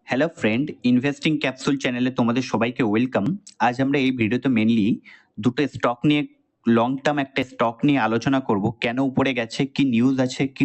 Hello friend, investing capsule চ্যানেলে তোমাদের সবাইকে ওয়েলকাম। আজ আমরা এই ভিডিওতে মেনলি দুটো স্টক নিয়ে, লং টার্ম একটা স্টক নিয়ে আলোচনা করব। কেন উপরে গেছে, কি নিউজ আছে, কি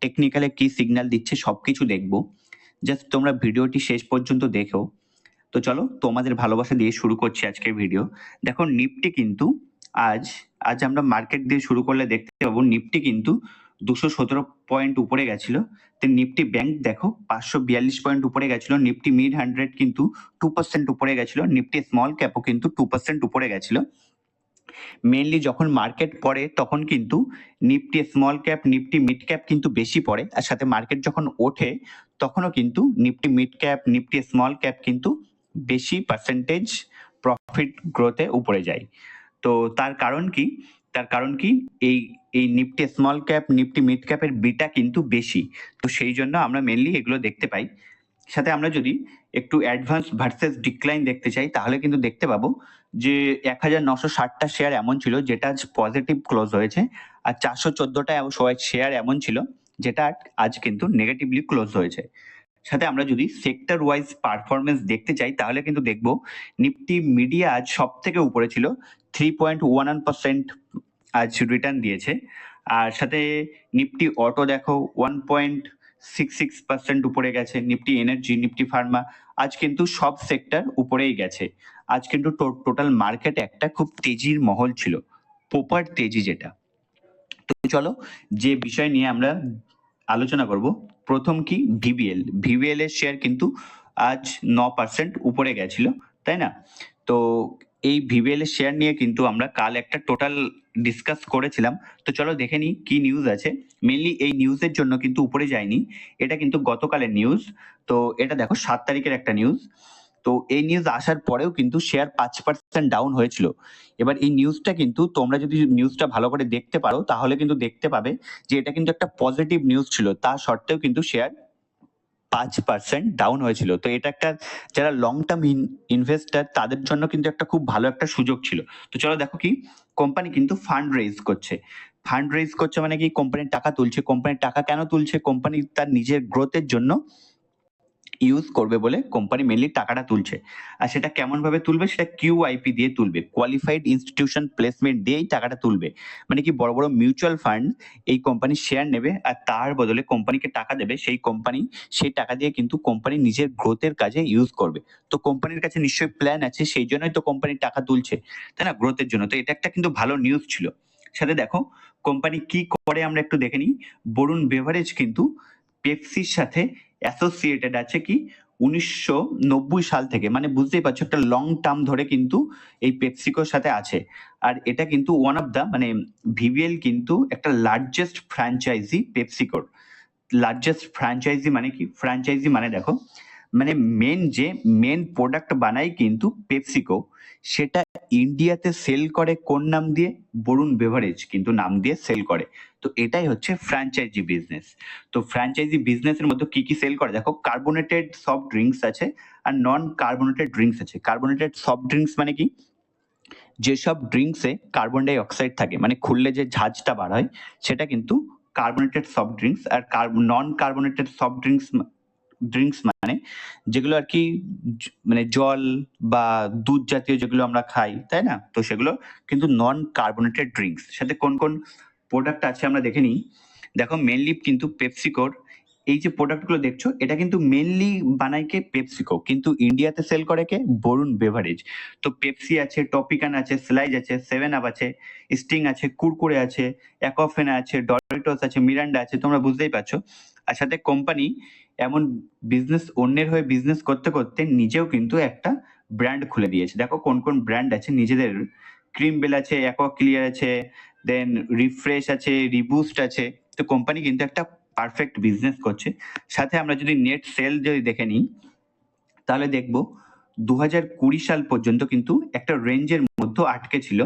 টেকনিক্যালে কি সিগন্যাল দিচ্ছে, সবকিছু দেখব। জাস্ট তোমরা ভিডিওটি শেষ পর্যন্ত দেখো। তো চলো, তোমাদের ভালোবাসা দিয়ে শুরু করছি আজকের ভিডিও। দেখো নিফটি কিন্তু আজ আজ আমরা মার্কেট দিয়ে শুরু করলে দেখতে পাবো নিফটি কিন্তু 217 পয়েন্ট উপরে গেছিল। তো নিফটি ব্যাংক দেখো 542 পয়েন্ট উপরে গেছিল। নিফটি মিড 100 কিন্তু 2% উপরে গেছিল। নিফটি স্মল ক্যাপও কিন্তু 2% উপরে গেছিল। মেনলি যখন মার্কেট পড়ে তখন কিন্তু Nifty small cap, Nifty mid cap কিন্তু বেশি পড়ে, আর সাথে মার্কেট যখন ওঠে তখনও কিন্তু Nifty mid cap, Nifty small cap কিন্তু বেশি পার্সেন্টেজ প্রফিট গ্রোথে উপরে যায়। তো তার কারণ কি? এই এই Nifty small cap, Nifty mid ক্যাপের বিটা কিন্তু বেশি। তো সেই জন্য আমরা মেনলি এগুলো দেখতে পাই। সাথে আমরা যদি একটু অ্যাডভান্স ভার্সেস ডিক্লাইন দেখতে চাই তাহলে কিন্তু দেখতে পাবো যে 1960টা শেয়ার এমন ছিল যেটা আজ পজিটিভ ক্লোজ হয়েছে, আর 414টা শেয়ার এমন ছিল যেটা আজ কিন্তু নেগেটিভলি ক্লোজ হয়েছে। সাথে আমরা যদি সেক্টর ওয়াইজ পারফরমেন্স দেখতে চাই তাহলে কিন্তু দেখব নিফটি মিডিয়া আজ সব থেকে উপরে ছিল, 3.11% আজ রিটার্ন দিয়েছে। আর সাথে নিফটি অটো দেখো 1.66% উপরে গেছে। নিফটি এনার্জি, নিফটি ফার্মা আজ কিন্তু সব সেক্টর উপরেই গেছে। আজ কিন্তু টোটাল মার্কেটে একটা খুব তেজির মহল ছিল, প্রপার তেজি যেটা। তো চলো, যে বিষয় নিয়ে আমরা আলোচনা করব, প্রথম কি ভিভিএল এর শেয়ার কিন্তু আজ 9% উপরে গেছিল, তাই না? তো এই ভিভিএল এর শেয়ার নিয়ে কিন্তু আমরা কাল একটা টোটাল ডিসকাস করেছিলাম। তো চলো দেখে নিই কি নিউজ আছে। মেনলি এই নিউজের জন্য কিন্তু উপরে যায়নি, এটা কিন্তু গতকালের নিউজ। তো এটা দেখো 7 তারিখের একটা নিউজ। তো এই নিউজ আসার পরেও কিন্তু শেয়ার 5% ডাউন হয়েছিল। এবার এই নিউজটা কিন্তু তোমরা যদি নিউজটা ভালো করে দেখতে পারো তাহলে কিন্তু দেখতে পাবে যে এটা কিন্তু একটা পজিটিভ নিউজ ছিল, তা সত্ত্বেও কিন্তু শেয়ার 5% ডাউন হয়েছিল। তো এটা একটা, যারা লং টার্ম ইনভেস্টার তাদের জন্য কিন্তু একটা খুব ভালো একটা সুযোগ ছিল। তো চলো দেখো কি, কোম্পানি কিন্তু ফান্ড রেজ করছে। মানে কি, কোম্পানির টাকা তুলছে। কোম্পানির টাকা কেন তুলছে? কোম্পানি তার নিজের গ্রোথের জন্য ইউজ করবে বলে কোম্পানি মেনলি টাকাটা তুলছে। আর সেটা কেমন ভাবে তুলবে? সেটা কিউআইপি দিয়ে তুলবে, কোয়ালিফাইড ইনস্টিটিউশন প্লেসমেন্ট দিয়েই টাকাটা তুলবে। মানে কি, বড় বড় মিউচুয়াল ফান্ড এই কোম্পানির শেয়ার নেবে আর তার বদলে কোম্পানিকে টাকা দেবে। সেই কোম্পানি সেই টাকা দিয়ে কিন্তু কোম্পানি নিজের গ্রোথের কাজে ইউজ করবে। তো কোম্পানির কাছে নিশ্চয়ই প্ল্যান আছে, সেই জন্যই তো কোম্পানি টাকা তুলছে, তাই না, গ্রোথের জন্য। তো এটা একটা কিন্তু ভালো নিউজ ছিল। সাথে দেখো কোম্পানি কি করে আমরা একটু দেখে নিই। বরুণ বেভারেজ কিন্তু পেপসির সাথে অ্যাসোসিয়েটেড আছে কি 1990 সাল থেকে। মানে বুঝতেই পারছো, একটা লং টার্ম ধরে কিন্তু এই পেপসিকোর সাথে আছে। আর এটা কিন্তু ওয়ান অফ দা, মানে ভিভিএল কিন্তু একটা লার্জেস্ট ফ্র্যাঞ্চাইজি পেপসিকোর। লার্জেস্ট ফ্র্যাঞ্চাইজি মানে কি? ফ্র্যাঞ্চাইজি মানে দেখো, মানে মেন প্রোডাক্ট বানায় কিন্তু পেপসিকো, সেটা ইন্ডিয়াতে সেল করে কোন নাম দিয়ে? বরুণ বেভারেজ কিন্তু নাম দিয়ে সেল করে। তো এটাই হচ্ছে ফ্র্যাঞ্চাইজি বিজনেস। তো ফ্র্যাঞ্চাইজি বিজনেসের মধ্যে কি কি সেল করে দেখো, কার্বোনেটেড সফট ড্রিঙ্কস আছে আর নন কার্বোনেটেড ড্রিঙ্কস আছে। কার্বোনেটেড সফট ড্রিঙ্কস মানে কি? যেসব ড্রিঙ্কসে কার্বন ডাই অক্সাইড থাকে, মানে খুললে যে ঝাঁজটা বার হয়, সেটা কিন্তু কার্বোনেটেড সফট ড্রিঙ্কস। আর নন কার্বোনেটেড সফট ড্রিঙ্কস মানে যেগুলো আর কি, মানে জল বা দুধ জাতীয় যেগুলো আমরা খাই, তাই না? তো সেগুলো কিন্তু নন কার্বোনেটেড ড্রিঙ্কস। সাথে কোন কোন প্রোডাক্ট আছে আমরা দেখে নিই। দেখো মেনলি কিন্তু পেপসিকোর এই যে প্রোডাক্টগুলো দেখছো, এটা কিন্তু মেনলি বানায় কে? পেপসিকো। কিন্তু ইন্ডিয়াতে সেল করে কে? বরুণ বেভারেজ। তো পেপসি আছে, টপিকান আছে, স্লাইজ আছে, সেভেন আপ আছে, স্টিং আছে, কুরকুরে আছে, অ্যাকোফেনা আছে, ডরিটোস আছে, মিরান্ডা আছে। তোমরা বুঝতেই পারছো। আর সাথে কোম্পানি এমন বিজনেস, অন্যের হয়ে বিজনেস করতে করতে নিজেও কিন্তু একটা ব্র্যান্ড খুলে দিয়েছে। দেখো কোন কোন ব্র্যান্ড আছে নিজেদের। ক্রিম বেল আছে, অ্যাকোয়া ক্লিয়ার আছে, দেন রিফ্রেশ আছে, রিবুস্ট আছে। তো কোম্পানি কিন্তু একটা পারফেক্ট বিজনেস করছে। সাথে আমরা যদি নেট সেল যদি দেখে নিই তাহলে দেখব 2020 সাল পর্যন্ত কিন্তু একটা রেঞ্জের মধ্যে আটকে ছিল।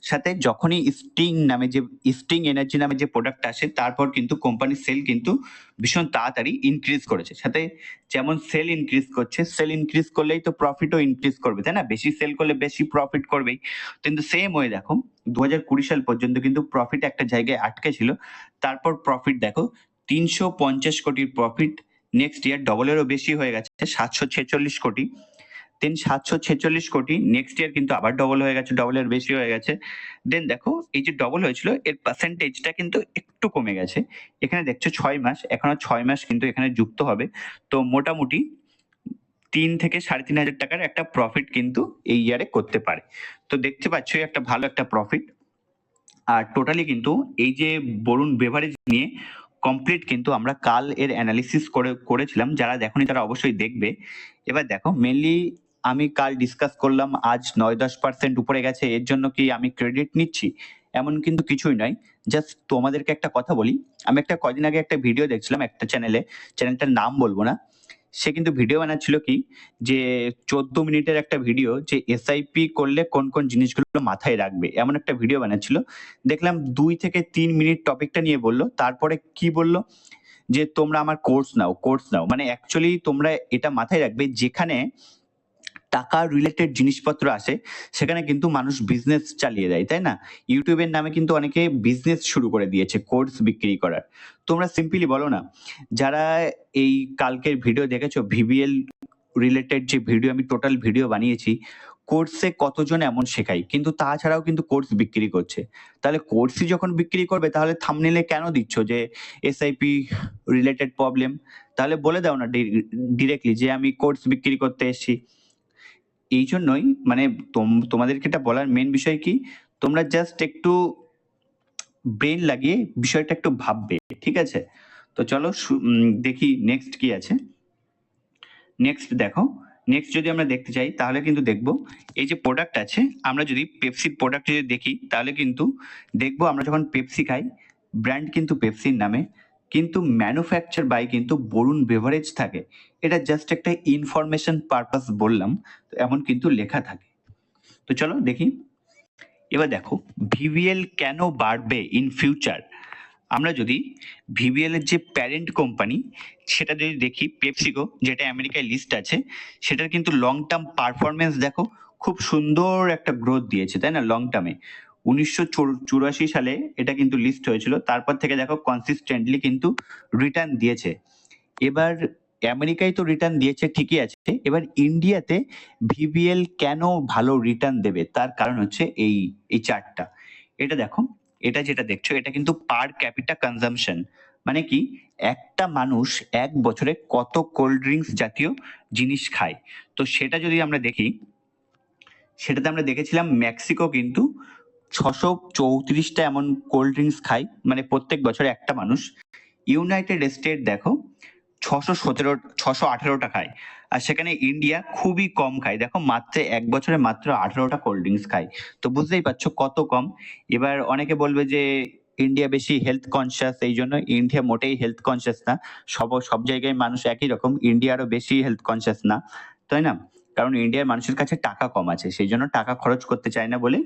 সাথে যখনই স্টিং এনার্জি নামে যে প্রোডাক্ট আসে, তারপর কিন্তু কোম্পানির সেল কিন্তু ভীষণ তাড়াতাড়ি ইনক্রিজ করেছে। সাথে যেমন সেল ইনক্রিজ করছে, সেল ইনক্রিজ করলেই তো প্রফিটও ইনক্রিজ করবে, তাই না? বেশি সেল করলে বেশি প্রফিট করবেই। কিন্তু সেম ওয়ে দেখো 2020 সাল পর্যন্ত কিন্তু প্রফিট একটা জায়গায় আটকে ছিল। তারপর প্রফিট দেখো 350 কোটির প্রফিট নেক্সট ইয়ার ডবলেরও বেশি হয়ে গেছে 746 কোটি। দেন 746 কোটি নেক্সট ইয়ার কিন্তু আবার ডবল হয়ে গেছে, ডবলের বেশি হয়ে গেছে। দেন দেখো এই যে ডবল হয়েছিল এর পার্সেন্টেজটা কিন্তু একটু কমে গেছে। এখানে দেখছো 6 মাস, এখনো 6 মাস কিন্তু এখানে যুক্ত হবে। তো মোটামুটি 3 থেকে 3,500 টাকার একটা প্রফিট কিন্তু এই ইয়ারে করতে পারে। তো দেখতে পাচ্ছ একটা ভালো একটা প্রফিট। আর টোটালি কিন্তু এই যে বরুণ বেভারেজ নিয়ে কমপ্লিট কিন্তু আমরা কাল এর অ্যানালিসিস করেছিলাম, যারা দেখোনি তারা অবশ্যই দেখবে। এবার দেখো মেনলি আমি কাল ডিসকাস করলাম, আজ 9-10% উপরে গেছে, এর জন্য কি আমি ক্রেডিট নিচ্ছি? এমন কিন্তু কিছুই নয়। জাস্ট তোমাদেরকে একটা কথা বলি, আমি একটা কদিন আগে একটা ভিডিও দেখছিলাম একটা চ্যানেলটার নাম বলবো না। সে কিন্তু ভিডিও বানাচ্ছিল কি যে 14 মিনিটের একটা ভিডিও, যে এসআইপি করলে কোন কোন জিনিসগুলো মাথায় রাখবে, এমন একটা ভিডিও বানাচ্ছিল। দেখলাম 2 থেকে 3 মিনিট টপিকটা নিয়ে বললো, তারপরে কি বললো যে তোমরা আমার কোর্স নাও। মানে অ্যাকচুয়ালি তোমরা এটা মাথায় রাখবে, যেখানে টাকা রিলেটেড জিনিসপত্র আসে সেখানে কিন্তু মানুষ বিজনেস চালিয়ে দেয়, তাই না? ইউটিউবের নামে কিন্তু অনেকে বিজনেস শুরু করে দিয়েছে কোর্স বিক্রি করার। তোমরা সিম্পলি বলো না, যারা এই কালকের ভিডিও দেখেছো ভিবিএল রিলেটেড যে ভিডিও, আমি টোটাল ভিডিও বানিয়েছি, কোর্সে কতজন এমন শেখাই, কিন্তু তাছাড়াও কিন্তু কোর্স বিক্রি করছে। তাহলে কোর্সই যখন বিক্রি করবে তাহলে থাম্বনেলে কেন দিচ্ছ যে এসআইপি রিলেটেড প্রবলেম? তাহলে বলে দাও না ডিরেক্টলি যে আমি কোর্স বিক্রি করতে এসেছি। এই জন্যই মানে তোমাদেরকে এটা বলার মেন বিষয় কি, তোমরা জাস্ট একটু ব্রেন লাগিয়ে বিষয়টা একটু ভাববে, ঠিক আছে? তো চলো দেখি নেক্সট কি আছে। নেক্সট দেখো, নেক্সট যদি আমরা দেখতে চাই তাহলে কিন্তু দেখবো এই যে প্রোডাক্ট আছে, আমরা যদি পেপসির প্রোডাক্ট যদি দেখি তাহলে কিন্তু দেখবো আমরা যখন পেপসি খাই, ব্র্যান্ড কিন্তু পেপসির নামে, কিন্তু ম্যানুফ্যাকচার বাই কিন্তু বরুণ বেভারেজ থাকে। এটা জাস্ট একটা ইনফরমেশন পারপাস বললাম, তো এমন কিন্তু লেখা থাকে। তো চলো দেখি। এবার দেখো ভিভিএল কেন বাড়বে ইন ফিউচার। আমরা যদি ভিভিএল এর যে প্যারেন্ট কোম্পানি সেটা যদি দেখি, পেপসিকো যেটা আমেরিকায় লিস্ট আছে, সেটার কিন্তু লং টার্ম পারফরমেন্স দেখো খুব সুন্দর একটা গ্রোথ দিয়েছে, তাই না? লং টার্মে 1984 সালে এটা কিন্তু লিস্ট হয়েছিল, তারপর থেকে দেখো কনসিস্টেন্টলি কিন্তু রিটার্ন দিয়েছে। এবার আমেরিকায় তো রিটার্ন দিয়েছে ঠিকই আছে, এবার ইন্ডিয়াতে ভিভিএল কেন ভালো রিটার্ন দেবে তার কারণ হচ্ছে এই চার্টটা। এটা দেখো, এটা যেটা দেখছো এটা কিন্তু পার ক্যাপিটা কনজাম্পশন, মানে কি একটা মানুষ এক বছরে কত কোল্ড ড্রিঙ্কস জাতীয় জিনিস খায়। তো সেটা যদি আমরা দেখি, সেটাতে আমরা দেখেছিলাম মেক্সিকো কিন্তু 634টা এমন কোল্ড ড্রিঙ্কস খায়, মানে প্রত্যেক বছরে একটা মানুষ। ইউনাইটেড স্টেট দেখো 618টা খায়, আর সেখানে ইন্ডিয়া খুবই কম খায়, দেখো মাত্র এক বছরে মাত্র 18টা কোল্ড ড্রিঙ্কস খায়। তো বুঝতেই পারছো কত কম। এবার অনেকে বলবে যে ইন্ডিয়া বেশি হেলথ কনসিয়াস, এই জন্য ইন্ডিয়া মোটেই হেলথ কনসিয়াস না। সব জায়গায় মানুষ একই রকম, ইন্ডিয়া আরো বেশি হেলথ কনসিয়াস না, তাই না? কারণ ইন্ডিয়ার মানুষের কাছে টাকা কম আছে, সেই জন্য টাকা খরচ করতে চায় না বলেই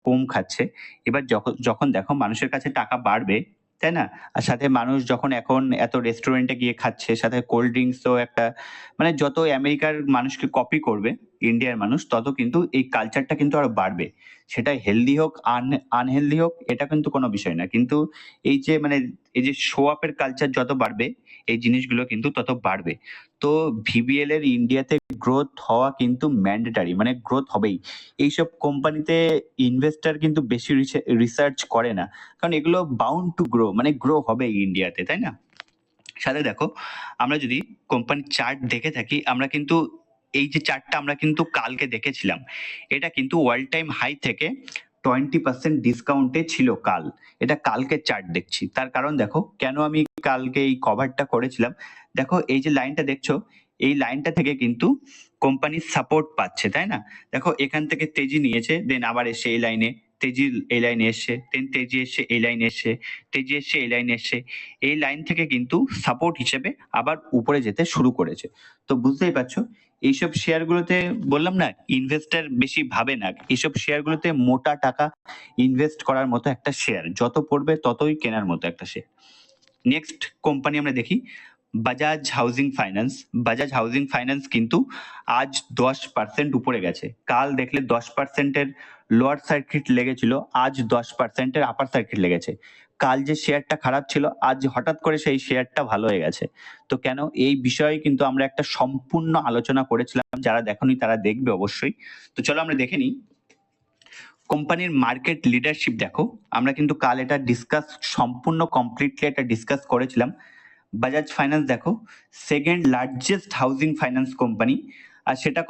কম খাচ্ছে। এবার যখন দেখো মানুষের কাছে টাকা বাড়বে, তাই না? আর সাথে মানুষ যখন এখন এত রেস্টুরেন্টে গিয়ে খাচ্ছে, সাথে কোল্ড ড্রিঙ্কসও একটা, মানে যত আমেরিকার মানুষকে কপি করবে ইন্ডিয়ার মানুষ, তত কিন্তু এই কালচারটা কিন্তু আরো বাড়বে। সেটা হেলদি হোক আনহেলদি হোক এটা কিন্তু কোনো বিষয় না, কিন্তু এই যে মানে এই যে শো আপের কালচার যত বাড়বে এই জিনিসগুলো কিন্তু তত বাড়বে। তো ভিবিএল এর ইন্ডিয়াতে গ্রোথ হওয়া কিন্তু ম্যান্ডেটারি, মানে গ্রোথ হবেই। এইসব কোম্পানিতে ইনভেস্টার কিন্তু বেশি রিসার্চ করে না, কারণ এগুলো বাউন্ড টু গ্রো, মানে গ্রো হবে ইন্ডিয়াতে, তাই না? সাথে দেখো আমরা যদি কোম্পানির চার্ট দেখে থাকি, আমরা কিন্তু এই যে চার্টটা আমরা কিন্তু কালকে দেখেছিলাম, এটা কিন্তু ওয়ার্ল্ড টাইম হাই থেকে 20% ডিসকাউন্টে ছিল কাল। এটা কালকে চার্ট দেখছি, তার কারণ দেখো কেন আমি কালকে এই কভারটা করেছিলাম। দেখো এই যে লাইনটা দেখছো, এই লাইনটা থেকে কিন্তু কোম্পানি সাপোর্ট পাচ্ছে, তাই না? দেখো এখান থেকে তেজি নিয়েছে, দেন আবার এসে এই লাইনে, তেজি এই লাইনে এসছে, দেন তেজি এসে এই লাইনে এসছে, তেজি এসে এই লাইনে এসছে, এই লাইন থেকে কিন্তু সাপোর্ট হিসেবে আবার উপরে যেতে শুরু করেছে। তো বুঝতেই পারছো এইসব শেয়ারগুলোতে বললাম না ইনভেস্টার বেশি ভাবে না, এইসব শেয়ারগুলোতে মোটা টাকা ইনভেস্ট করার মতো একটা শেয়ার, যত পড়বে ততই কেনার মতো একটা শেয়ার। নেক্সট কোম্পানি আমরা দেখি Bajaj housing finance. Bajaj housing finance কিন্তু আজ 10% উপরে গেছে, কাল দেখলে 10%-এর লোয়ার সার্কিট লেগেছিল, আজ 10%-এর আপার সার্কিট লেগেছে। কাল যে শেয়ারটা খারাপ ছিল আজ হঠাৎ করে সেই শেয়ারটা ভালো হয়ে গেছে। তো কেন, এই বিষয়ে কিন্তু আমরা একটা সম্পূর্ণ আলোচনা করেছিলাম, যারা দেখোনি তারা দেখবে অবশ্যই। তো চলো আমরা দেখে নিই কোম্পানির মার্কেট লিডারশিপ। দেখো আমরা কিন্তু কাল এটা ডিসকাস সম্পূর্ণ কমপ্লিটলি এটা ডিসকাস করেছিলাম। বাজাজ ফাইন্যান্স দেখো second largest housing finance company, আর সেটা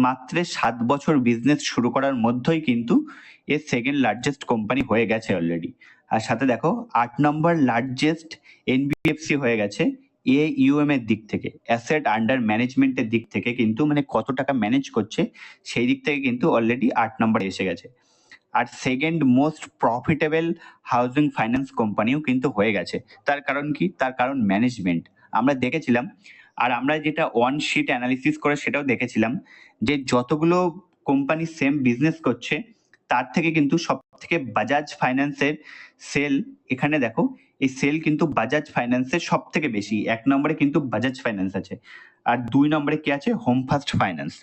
মাত্র 7 বছর বিজনেস শুরু করার মধ্যেই কিন্তু এ সেকেন্ড লার্জেস্ট কোম্পানি হয়ে গেছে অলরেডি। আর সাথে দেখো 8 নম্বর লার্জেস্ট এনবিএফসি হয়ে গেছে AUM এর দিক থেকে, অ্যাসেট আন্ডার ম্যানেজমেন্টের দিক থেকে কিন্তু, মানে কত টাকা ম্যানেজ করছে সেই দিক থেকে কিন্তু অলরেডি 8 নম্বরে এসে গেছে। আর second most profitable housing finance কোম্পানিও কিন্তু হয়ে গেছে। তার কারণ কি? তার কারণ ম্যানেজমেন্ট। আমরা দেখেছিলাম, আর আমরা যেটা ওয়ান শিট অ্যানালিসিস করে সেটাও দেখেছিলাম, যে যতগুলো কোম্পানি সেম বিজনেস করছে তার থেকে কিন্তু সব থেকে বাজাজ ফাইন্যান্সের সেল, এখানে দেখো এই সেল কিন্তু বাজাজ ফাইন্যান্সের সব থেকে বেশি। 1 নম্বরে কিন্তু বাজাজ ফাইন্যান্স আছে, আর 2 নম্বরে কি আছে? Home first finance.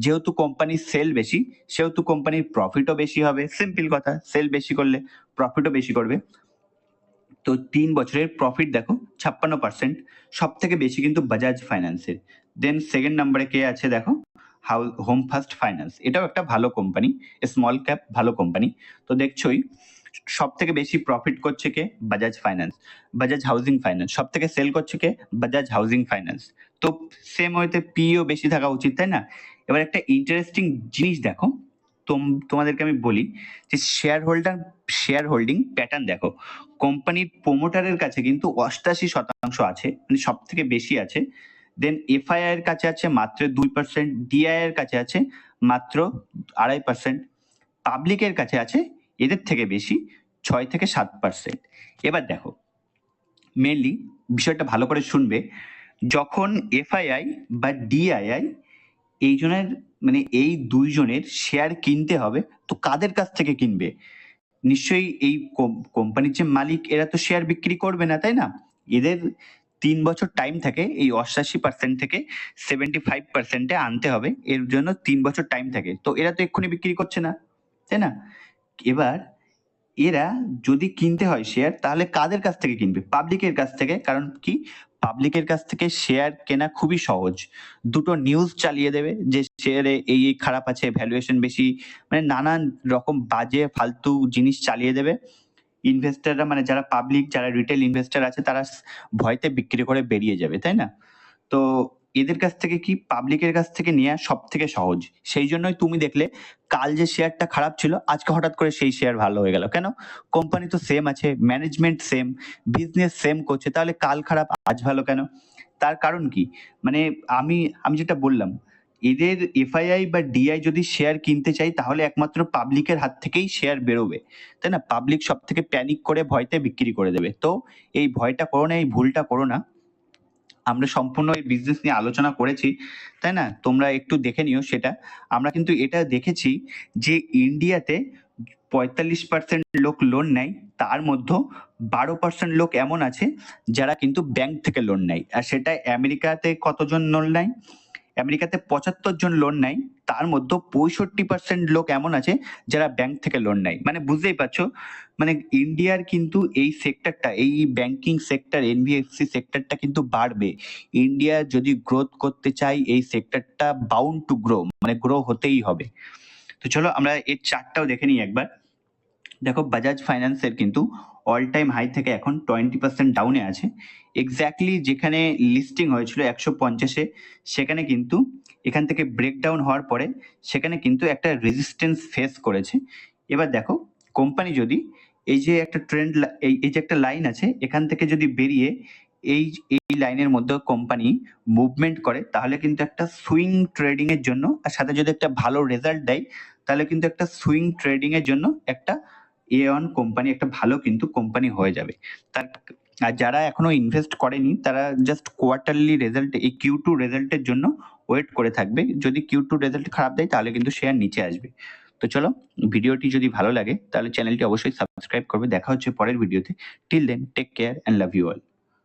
যেহেতু কোম্পানির সেল বেশি সেহেতু কোম্পানির প্রফিটও বেশি হবে। সিম্পল কথা, সেল বেশি করলে প্রফিটও বেশি করবে। তো 3 বছরের প্রফিট দেখো 56%, সব থেকে বেশি কিন্তু বাজাজ ফাইন্যান্সের। দেন সেকেন্ড নম্বরে কে আছে দেখো, হোম ফার্স্ট ফাইন্যান্স। এটাও একটা ভালো কোম্পানি, স্মল ক্যাপ ভালো কোম্পানি। তো দেখছোই সব থেকে বেশি প্রফিট করছে কে? Bajaj finance. Bajaj housing finance সব থেকে সেল করছে কে? Bajaj housing finance. তো সেম ওয়েতে পিও বেশি থাকা উচিত, তাই না? এবার একটা ইন্টারেস্টিং জিনিস দেখো, তোমাদেরকে আমি বলি যে শেয়ার হোল্ডিং প্যাটার্ন দেখো, কোম্পানির প্রোমোটারের কাছে কিন্তু 88% আছে, মানে সব থেকে বেশি আছে। দেন এফআইআই এর কাছে আছে মাত্র 2%, ডিআই এর কাছে আছে মাত্র 2.5%, পাবলিকের কাছে আছে এদের থেকে বেশি 6 থেকে 7%। এবার দেখো মেনলি বিষয়টা ভালো করে শুনবে, যখন এফআইআই বা ডিআইআই এই জনের, মানে এই দুইজনের শেয়ার কিনতে হবে, তো কাদের কাছ থেকে কিনবে? নিশ্চয়ই এই কোম্পানির যে মালিক এরা তো শেয়ার বিক্রি করবে না, তাই না? এদের 3 বছর টাইম থাকে এই 88% থেকে 75%-এ আনতে হবে, এর জন্য 3 বছর টাইম থাকে। তো এরা তো এক্ষুনি বিক্রি করছে না, তাই না? এবার এরা যদি কিনতে হয় শেয়ার, তাহলে কাদের কাছ থেকে কিনবে? পাবলিকের কাছ থেকে। কারণ কি? পাবলিকের কাছ থেকে শেয়ার কেনা খুবই সহজ। দুটো নিউজ চালিয়ে দেবে যে শেয়ারে এই খারাপ আছে, ভ্যালুয়েশন বেশি, মানে নানান রকম বাজে ফালতু জিনিস চালিয়ে দেবে। ইনভেস্টররা, মানে যারা পাবলিক, যারা রিটেল ইনভেস্টর আছে, তারা ভয়তে বিক্রি করে বেরিয়ে যাবে, তাই না? তো এদের কাছ থেকে কি, পাবলিকের কাছ থেকে নেওয়া সব থেকে সহজ। সেই জন্যই তুমি দেখলে কাল যে শেয়ারটা খারাপ ছিল আজকে হঠাৎ করে সেই শেয়ার ভালো হয়ে গেল। কেন? কোম্পানি তো সেম আছে, ম্যানেজমেন্ট সেম, বিজনেস সেম করছে, তাহলে কাল খারাপ আজ ভালো কেন? তার কারণ কি? মানে আমি যেটা বললাম, এদের এফআইআই বা ডিআই যদি শেয়ার কিনতে চাই তাহলে একমাত্র পাবলিকের হাত থেকেই শেয়ার বেরোবে, তাই না? পাবলিক সব থেকে প্যানিক করে ভয়তে বিক্রি করে দেবে। তো এই ভয়টা করো না, এই ভুলটা করো না। আমরা সম্পূর্ণ এই বিজনেস নিয়ে আলোচনা করেছি, তাই না? তোমরা একটু দেখে নিও সেটা। আমরা কিন্তু এটা দেখেছি যে ইন্ডিয়াতে 45% লোক লোন নেয়, তার মধ্যে 12% লোক এমন আছে যারা কিন্তু ব্যাংক থেকে লোন নেয়। আর সেটা আমেরিকাতে কতজন লোন নেয়? আমেরিকাতে 75 জন লোন নেয়, তার মধ্যে 65% লোক এমন আছে যারা ব্যাংক থেকে লোন নেয়। মানে বুঝতেই পারছো, মানে ইন্ডিয়ার কিন্তু এই সেক্টরটা, এই ব্যাংকিং সেক্টর, এনবিএফসি সেক্টরটা কিন্তু বাড়বে। ইন্ডিয়া যদি গ্রোথ করতে চাই এই সেক্টরটা বাউন্ড টু গ্রো, মানে গ্রো হতেই হবে। তো চলো আমরা এর চার্টটাও দেখে নিই একবার। দেখো বাজাজ ফাইন্যান্সের কিন্তু অল টাইম হাই থেকে এখন 20% ডাউনে আছে। এক্স্যাক্টলি যেখানে লিস্টিং হয়েছিল 150-এ, সেখানে কিন্তু এখান থেকে ব্রেকডাউন হওয়ার পরে সেখানে কিন্তু একটা রেজিস্ট্যান্স ফেস করেছে। এবার দেখো কোম্পানি যদি এই যে একটা ট্রেন্ড, এই যে একটা লাইন আছে, এখান থেকে যদি বেরিয়ে এই এই লাইনের মধ্যে কোম্পানি মুভমেন্ট করে, তাহলে কিন্তু একটা সুইং ট্রেডিং এর জন্য, আর সাথে যদি একটা ভালো রেজাল্ট দেয় তাহলে কিন্তু একটা সুইং ট্রেডিং এর জন্য একটা এওয়ান কোম্পানি একটা ভালো কিন্তু কোম্পানি হয়ে যাবে। তার আর যারা এখনো ইনভেস্ট করেনি তারা জাস্ট কোয়ার্টারলি রেজাল্ট, এই Q2 রেজাল্টের জন্য ওয়েট করে থাকবে। যদি Q2 রেজাল্ট খারাপ দেয় তাহলে কিন্তু শেয়ার নিচে আসবে। তো চলো, ভিডিওটি যদি ভালো লাগে তাহলে চ্যানেলটি অবশ্যই সাবস্ক্রাইব করবে। দেখা হচ্ছে পরের ভিডিওতে। Till then take care and love you all.